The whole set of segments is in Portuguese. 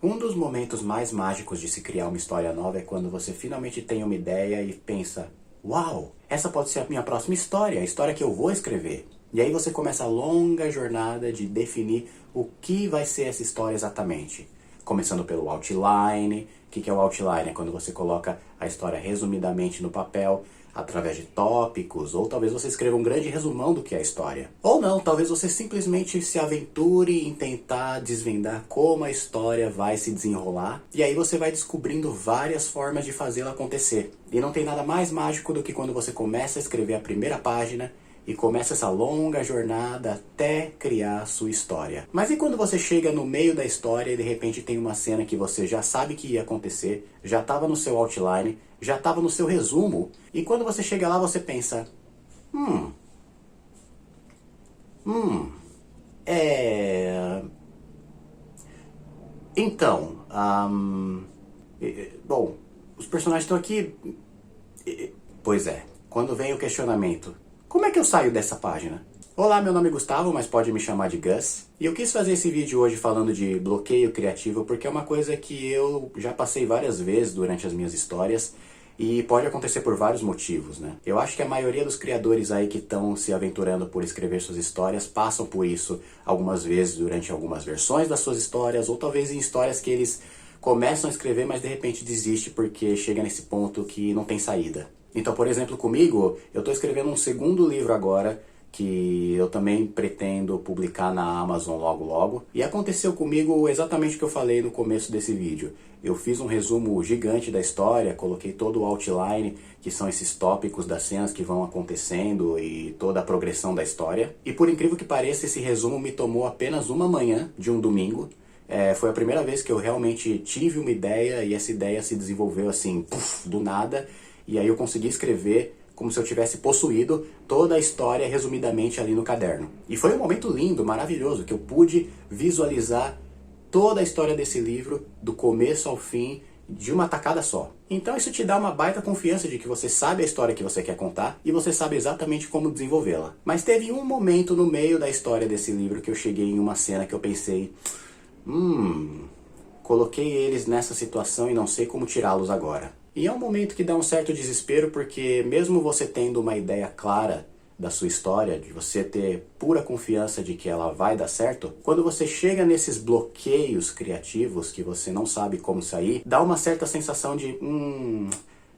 Um dos momentos mais mágicos de se criar uma história nova é quando você finalmente tem uma ideia e pensa: uau, essa pode ser a minha próxima história, a história que eu vou escrever. E aí você começa a longa jornada de definir o que vai ser essa história exatamente. Começando pelo outline. O que é o outline? É quando você coloca a história resumidamente no papel, através de tópicos, ou talvez você escreva um grande resumão do que é a história. Ou não, talvez você simplesmente se aventure em tentar desvendar como a história vai se desenrolar, e aí você vai descobrindo várias formas de fazê-la acontecer. E não tem nada mais mágico do que quando você começa a escrever a primeira página e começa essa longa jornada até criar a sua história. Mas e quando você chega no meio da história e de repente tem uma cena que você já sabe que ia acontecer, já estava no seu outline, já estava no seu resumo, e quando você chega lá você pensa: Então, bom, os personagens estão aqui. Pois é, quando vem o questionamento: como é que eu saio dessa página? Olá, meu nome é Gustavo, mas pode me chamar de Gus. E eu quis fazer esse vídeo hoje falando de bloqueio criativo porque é uma coisa que eu já passei várias vezes durante as minhas histórias e pode acontecer por vários motivos, né? Eu acho que a maioria dos criadores aí que estão se aventurando por escrever suas histórias passam por isso algumas vezes durante algumas versões das suas histórias, ou talvez em histórias que eles começam a escrever, mas de repente desiste porque chega nesse ponto que não tem saída. Então, por exemplo, comigo, eu estou escrevendo um segundo livro agora, que eu também pretendo publicar na Amazon logo logo. E aconteceu comigo exatamente o que eu falei no começo desse vídeo. Eu fiz um resumo gigante da história, coloquei todo o outline, que são esses tópicos das cenas que vão acontecendo e toda a progressão da história. E por incrível que pareça, esse resumo me tomou apenas uma manhã de um domingo. Foi a primeira vez que eu realmente tive uma ideia e essa ideia se desenvolveu assim, do nada. E aí eu consegui escrever como se eu tivesse possuído toda a história resumidamente ali no caderno. E foi um momento lindo, maravilhoso, que eu pude visualizar toda a história desse livro, do começo ao fim, de uma tacada só. Então isso te dá uma baita confiança de que você sabe a história que você quer contar e você sabe exatamente como desenvolvê-la. Mas teve um momento no meio da história desse livro que eu cheguei em uma cena que eu pensei: coloquei eles nessa situação e não sei como tirá-los agora. E é um momento que dá um certo desespero, porque mesmo você tendo uma ideia clara da sua história, de você ter pura confiança de que ela vai dar certo, quando você chega nesses bloqueios criativos que você não sabe como sair, dá uma certa sensação de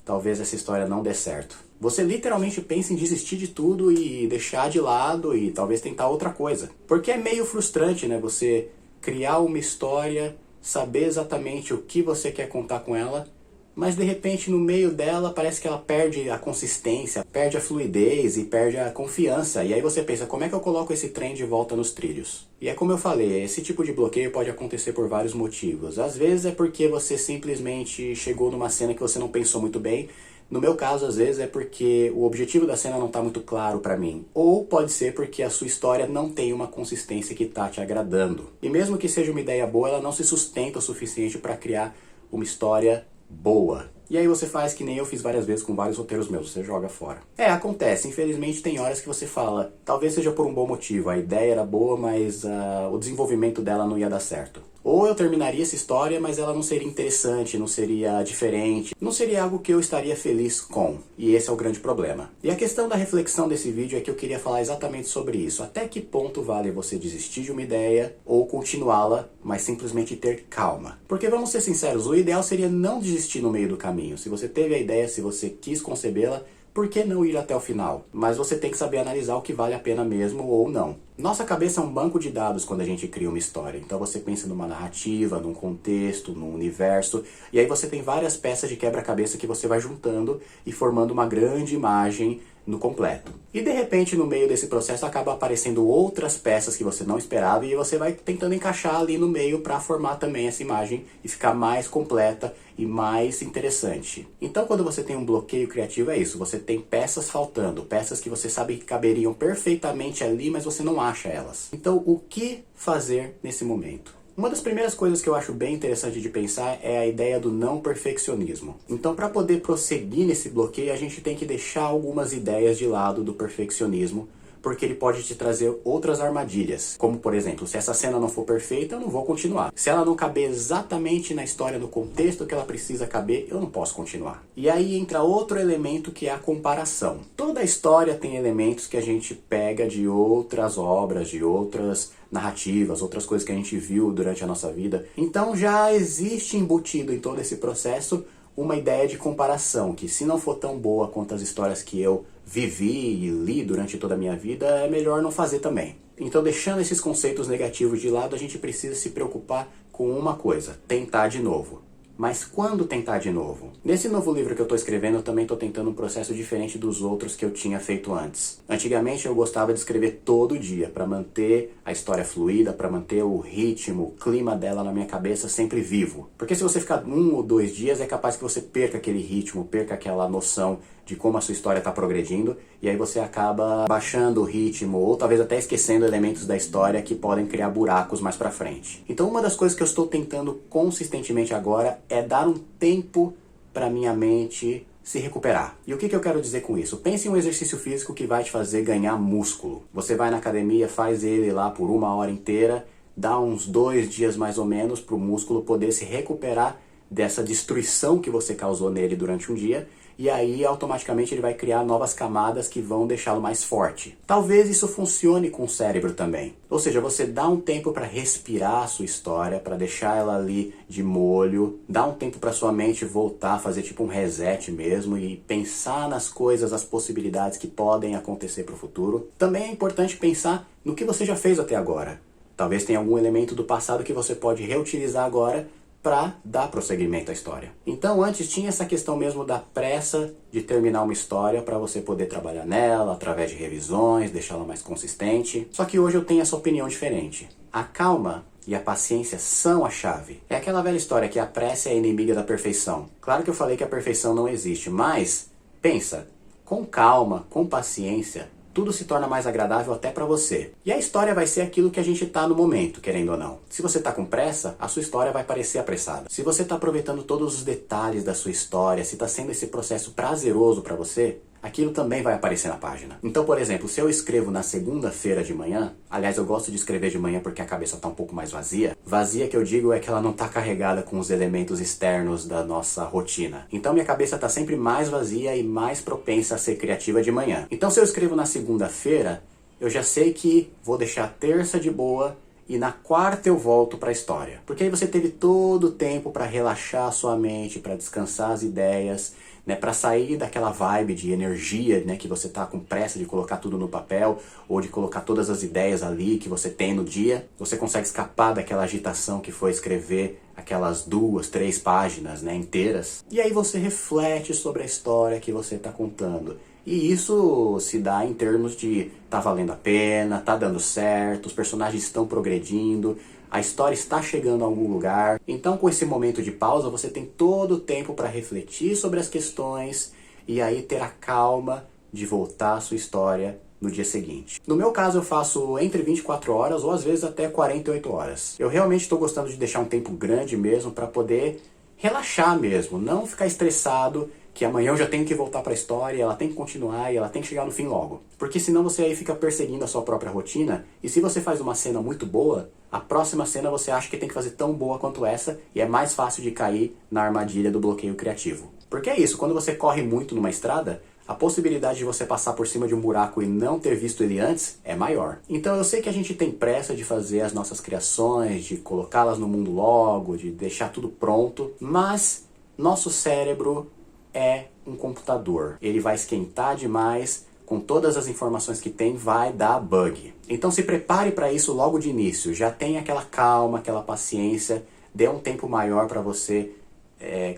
talvez essa história não dê certo. Você literalmente pensa em desistir de tudo e deixar de lado e talvez tentar outra coisa. Porque é meio frustrante, né? Você criar uma história, saber exatamente o que você quer contar com ela, mas de repente no meio dela parece que ela perde a consistência, perde a fluidez e perde a confiança. E aí você pensa: como é que eu coloco esse trem de volta nos trilhos? E é como eu falei, esse tipo de bloqueio pode acontecer por vários motivos. Às vezes é porque você simplesmente chegou numa cena que você não pensou muito bem. No meu caso, às vezes é porque o objetivo da cena não está muito claro para mim. Ou pode ser porque a sua história não tem uma consistência que está te agradando. E mesmo que seja uma ideia boa, ela não se sustenta o suficiente para criar uma história boa. E aí você faz que nem eu fiz várias vezes com vários roteiros meus, você joga fora. Acontece, infelizmente tem horas que você fala, talvez seja por um bom motivo, a ideia era boa, mas o desenvolvimento dela não ia dar certo. Ou eu terminaria essa história, mas ela não seria interessante, não seria diferente, não seria algo que eu estaria feliz com. E esse é o grande problema. E a questão da reflexão desse vídeo é que eu queria falar exatamente sobre isso. Até que ponto vale você desistir de uma ideia ou continuá-la, mas simplesmente ter calma? Porque vamos ser sinceros, o ideal seria não desistir no meio do caminho. Se você teve a ideia, se você quis concebê-la, por que não ir até o final? Mas você tem que saber analisar o que vale a pena mesmo ou não. Nossa cabeça é um banco de dados quando a gente cria uma história. Então você pensa numa narrativa, num contexto, num universo, e aí você tem várias peças de quebra-cabeça que você vai juntando e formando uma grande imagem no completo. E de repente no meio desse processo acaba aparecendo outras peças que você não esperava e você vai tentando encaixar ali no meio para formar também essa imagem e ficar mais completa e mais interessante. Então quando você tem um bloqueio criativo é isso, você tem peças faltando, peças que você sabe que caberiam perfeitamente ali, mas você não acha elas. Então o que fazer nesse momento? Uma das primeiras coisas que eu acho bem interessante de pensar é a ideia do não perfeccionismo. Então, para poder prosseguir nesse bloqueio, a gente tem que deixar algumas ideias de lado do perfeccionismo porque ele pode te trazer outras armadilhas. Como, por exemplo, se essa cena não for perfeita, eu não vou continuar. Se ela não caber exatamente na história, no contexto que ela precisa caber, eu não posso continuar. E aí entra outro elemento que é a comparação. Toda história tem elementos que a gente pega de outras obras, de outras narrativas, outras coisas que a gente viu durante a nossa vida. Então já existe embutido em todo esse processo uma ideia de comparação, que se não for tão boa quanto as histórias que eu vivi e li durante toda a minha vida, é melhor não fazer também. Então, deixando esses conceitos negativos de lado, a gente precisa se preocupar com uma coisa: tentar de novo. Mas quando tentar de novo? Nesse novo livro que eu estou escrevendo, eu também estou tentando um processo diferente dos outros que eu tinha feito antes. Antigamente eu gostava de escrever todo dia, para manter a história fluida, para manter o ritmo, o clima dela na minha cabeça sempre vivo. Porque se você ficar 1 ou 2 dias, é capaz que você perca aquele ritmo, perca aquela noção de como a sua história está progredindo, e aí você acaba baixando o ritmo, ou talvez até esquecendo elementos da história que podem criar buracos mais pra frente. Então uma das coisas que eu estou tentando consistentemente agora é dar um tempo para minha mente se recuperar. E o que eu quero dizer com isso? Pense em um exercício físico que vai te fazer ganhar músculo. Você vai na academia, faz ele lá por 1 hora inteira, dá uns 2 dias mais ou menos para o músculo poder se recuperar dessa destruição que você causou nele durante um dia, e aí automaticamente ele vai criar novas camadas que vão deixá-lo mais forte. Talvez isso funcione com o cérebro também. Ou seja, você dá um tempo para respirar a sua história, para deixar ela ali de molho, dá um tempo para sua mente voltar, fazer tipo um reset mesmo e pensar nas coisas, as possibilidades que podem acontecer para o futuro. Também é importante pensar no que você já fez até agora. Talvez tenha algum elemento do passado que você pode reutilizar agora para dar prosseguimento à história. Então antes tinha essa questão mesmo da pressa de terminar uma história para você poder trabalhar nela através de revisões, deixá-la mais consistente. Só que hoje eu tenho essa opinião diferente. A calma e a paciência são a chave. É aquela velha história que a pressa é a inimiga da perfeição. Claro que eu falei que a perfeição não existe, mas pensa, com calma, com paciência, tudo se torna mais agradável até para você. E a história vai ser aquilo que a gente tá no momento, querendo ou não. Se você tá com pressa, a sua história vai parecer apressada. Se você tá aproveitando todos os detalhes da sua história, se tá sendo esse processo prazeroso para você, aquilo também vai aparecer na página. Então, por exemplo, se eu escrevo na segunda-feira de manhã, aliás, eu gosto de escrever de manhã porque a cabeça tá um pouco mais vazia. Vazia que eu digo é que ela não tá carregada com os elementos externos da nossa rotina. Então minha cabeça tá sempre mais vazia e mais propensa a ser criativa de manhã. Então se eu escrevo na segunda-feira, eu já sei que vou deixar a terça de boa e na quarta eu volto para a história. Porque aí você teve todo o tempo para relaxar a sua mente, para descansar as ideias, né, para sair daquela vibe de energia, né, que você tá com pressa de colocar tudo no papel ou de colocar todas as ideias ali que você tem no dia. Você consegue escapar daquela agitação que foi escrever aquelas 2, 3 páginas, né, inteiras. E aí você reflete sobre a história que você tá contando. E isso se dá em termos de tá valendo a pena, tá dando certo, os personagens estão progredindo, a história está chegando a algum lugar. Então, com esse momento de pausa, você tem todo o tempo para refletir sobre as questões e aí ter a calma de voltar à sua história no dia seguinte. No meu caso, eu faço entre 24 horas ou às vezes até 48 horas. Eu realmente estou gostando de deixar um tempo grande mesmo para poder relaxar mesmo, não ficar estressado que amanhã eu já tenho que voltar para a história, ela tem que continuar e ela tem que chegar no fim logo. Porque senão você aí fica perseguindo a sua própria rotina, e se você faz uma cena muito boa, a próxima cena você acha que tem que fazer tão boa quanto essa, e é mais fácil de cair na armadilha do bloqueio criativo. Porque é isso, quando você corre muito numa estrada, a possibilidade de você passar por cima de um buraco e não ter visto ele antes é maior. Então eu sei que a gente tem pressa de fazer as nossas criações, de colocá-las no mundo logo, de deixar tudo pronto, mas nosso cérebro é um computador. Ele vai esquentar demais, com todas as informações que tem, vai dar bug. Então se prepare para isso logo de início. Já tenha aquela calma, aquela paciência, dê um tempo maior para você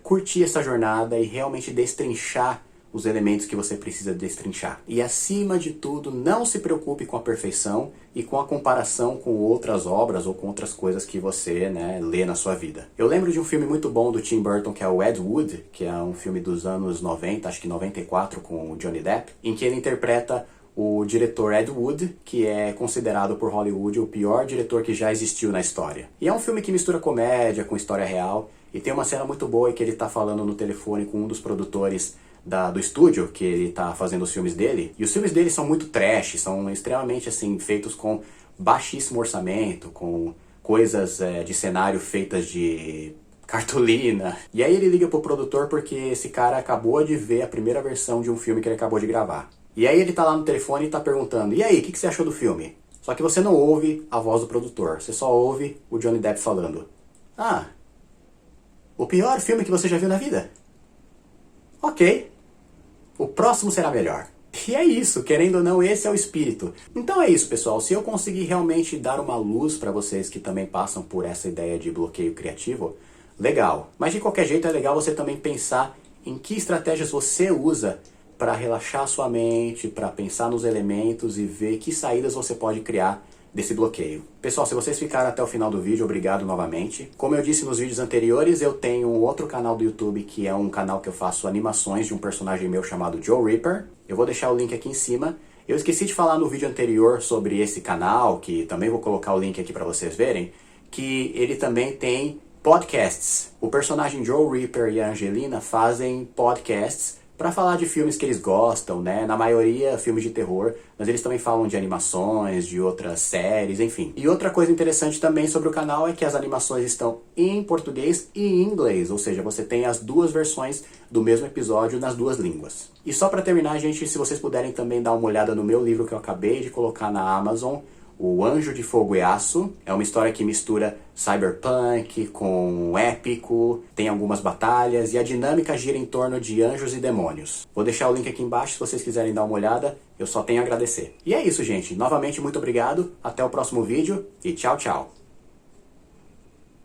curtir essa jornada e realmente destrinchar os elementos que você precisa destrinchar. E acima de tudo, não se preocupe com a perfeição e com a comparação com outras obras ou com outras coisas que você, né, lê na sua vida. Eu lembro de um filme muito bom do Tim Burton, que é o Ed Wood, que é um filme dos anos 90, acho que 94, com o Johnny Depp, em que ele interpreta o diretor Ed Wood, que é considerado por Hollywood o pior diretor que já existiu na história. E é um filme que mistura comédia com história real, e tem uma cena muito boa em que ele está falando no telefone com um dos produtores do estúdio que ele tá fazendo os filmes dele. E os filmes dele são muito trash, são extremamente assim, feitos com baixíssimo orçamento, com coisas de cenário feitas de cartolina. E aí ele liga pro produtor porque esse cara acabou de ver a primeira versão de um filme que ele acabou de gravar. E aí ele tá lá no telefone e tá perguntando, e aí, o que você achou do filme? Só que você não ouve a voz do produtor, você só ouve o Johnny Depp falando, ah, o pior filme que você já viu na vida? Ok, o próximo será melhor. E é isso, querendo ou não, esse é o espírito. Então é isso, pessoal. Se eu conseguir realmente dar uma luz para vocês que também passam por essa ideia de bloqueio criativo, legal. Mas de qualquer jeito é legal você também pensar em que estratégias você usa para relaxar sua mente, para pensar nos elementos e ver que saídas você pode criar desse bloqueio. Pessoal, se vocês ficaram até o final do vídeo, obrigado novamente. Como eu disse nos vídeos anteriores, eu tenho um outro canal do YouTube que é um canal que eu faço animações de um personagem meu chamado Joe Reaper. Eu vou deixar o link aqui em cima. Eu esqueci de falar no vídeo anterior sobre esse canal, que também vou colocar o link aqui para vocês verem, que ele também tem podcasts. O personagem Joe Reaper e a Angelina fazem podcasts para falar de filmes que eles gostam, né? Na maioria, filmes de terror, mas eles também falam de animações, de outras séries, enfim. E outra coisa interessante também sobre o canal é que as animações estão em português e em inglês, ou seja, você tem as duas versões do mesmo episódio nas duas línguas. E só para terminar, gente, se vocês puderem também dar uma olhada no meu livro que eu acabei de colocar na Amazon, O Anjo de Fogo e Aço. É uma história que mistura cyberpunk com épico, tem algumas batalhas e a dinâmica gira em torno de anjos e demônios. Vou deixar o link aqui embaixo se vocês quiserem dar uma olhada, eu só tenho a agradecer. E é isso, gente. Novamente, muito obrigado, até o próximo vídeo e tchau, tchau.